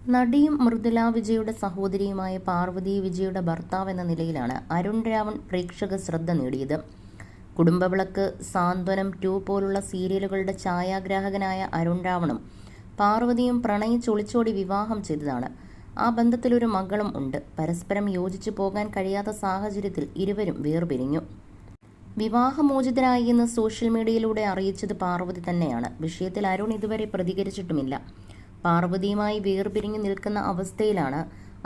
നടിയും മൃദുല വിജയുടെ സഹോദരിയുമായ പാർവതി വിജയുടെ ഭർത്താവ് എന്ന നിലയിലാണ് അരുൺ രാവൺ പ്രേക്ഷക ശ്രദ്ധ നേടിയത്. കുടുംബവിളക്ക്, സാന്ത്വനം 2 പോലുള്ള സീരിയലുകളുടെ ഛായാഗ്രാഹകനായ അരുൺ രാവണും പാർവതിയും പ്രണയിച്ചൊളിച്ചോടി വിവാഹം ചെയ്തതാണ്. ആ ബന്ധത്തിലൊരു മകളും ഉണ്ട്. പരസ്പരം യോജിച്ചു പോകാൻ കഴിയാത്ത സാഹചര്യത്തിൽ ഇരുവരും വേർപിരിഞ്ഞു. വിവാഹമോചിതരായി എന്ന് സോഷ്യൽ മീഡിയയിലൂടെ അറിയിച്ചത് പാർവതി തന്നെയാണ്. വിഷയത്തിൽ അരുൺ ഇതുവരെ പ്രതികരിച്ചിട്ടുമില്ല. പാർവതിയുമായി വേർപിരിഞ്ഞു നിൽക്കുന്ന അവസ്ഥയിലാണ്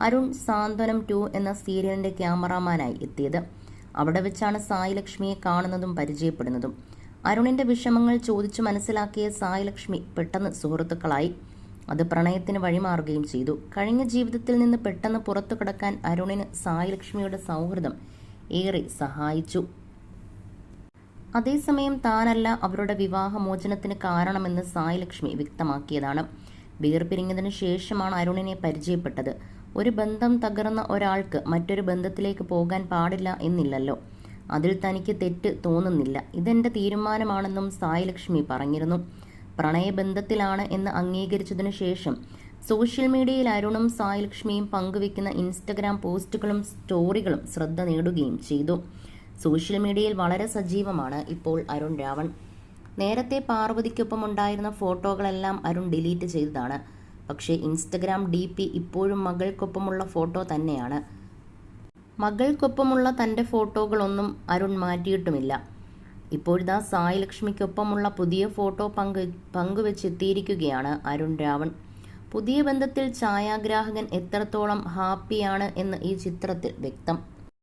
അരുൺ സാന്ത്വനം 2 എന്ന സീരിയലിന്റെ ക്യാമറാമാനായി എത്തിയത്. അവിടെ വെച്ചാണ് സായി ലക്ഷ്മിയെ കാണുന്നതും പരിചയപ്പെടുന്നതും. അരുണിന്റെ വിഷമങ്ങൾ ചോദിച്ചു മനസ്സിലാക്കിയ സായി ലക്ഷ്മി പെട്ടെന്ന് സുഹൃത്തുക്കളായി. അത് പ്രണയത്തിന് വഴിമാറുകയും ചെയ്തു. കഴിഞ്ഞ ജീവിതത്തിൽ നിന്ന് പെട്ടെന്ന് പുറത്തു കടക്കാൻ അരുണിന് സായി ലക്ഷ്മിയുടെ സൗഹൃദം ഏറെ സഹായിച്ചു. അതേസമയം താനല്ല അവരുടെ വിവാഹമോചനത്തിന് കാരണമെന്ന് സായി ലക്ഷ്മി വ്യക്തമാക്കിയതാണ്. വേർപിരിഞ്ഞതിനു ശേഷമാണ് അരുണിനെ പരിചയപ്പെട്ടത്. ഒരു ബന്ധം തകർന്ന ഒരാൾക്ക് മറ്റൊരു ബന്ധത്തിലേക്ക് പോകാൻ പാടില്ല എന്നില്ലല്ലോ. അതിൽ തനിക്ക് തെറ്റ് തോന്നുന്നില്ല. ഇതെന്റെ തീരുമാനമാണെന്നും സായി ലക്ഷ്മി പറഞ്ഞിരുന്നു. പ്രണയബന്ധത്തിലാണ് എന്ന് അംഗീകരിച്ചതിനു ശേഷം സോഷ്യൽ മീഡിയയിൽ അരുണും സായി ലക്ഷ്മിയും പങ്കുവെക്കുന്ന ഇൻസ്റ്റഗ്രാം പോസ്റ്റുകളും സ്റ്റോറികളും ശ്രദ്ധ നേടുകയും ചെയ്തു. സോഷ്യൽ മീഡിയയിൽ വളരെ സജീവമാണ് ഇപ്പോൾ അരുൺ രാവൺ. നേരത്തെ പാർവതിക്കൊപ്പം ഉണ്ടായിരുന്ന ഫോട്ടോകളെല്ലാം അരുൺ ഡിലീറ്റ് ചെയ്തതാണ്. പക്ഷേ ഇൻസ്റ്റഗ്രാം DP ഇപ്പോഴും മകൾക്കൊപ്പമുള്ള ഫോട്ടോ തന്നെയാണ്. മകൾക്കൊപ്പമുള്ള തൻ്റെ ഫോട്ടോകളൊന്നും അരുൺ മാറ്റിയിട്ടുമില്ല. ഇപ്പോഴിതാ സായി ലക്ഷ്മിക്കൊപ്പമുള്ള പുതിയ ഫോട്ടോ പങ്കുവെച്ചെത്തിയിരിക്കുകയാണ് അരുൺ രാവൺ. പുതിയ ബന്ധത്തിൽ ഛായാഗ്രാഹകൻ എത്രത്തോളം ഹാപ്പിയാണ് എന്ന് ഈ ചിത്രത്തിൽ വ്യക്തം.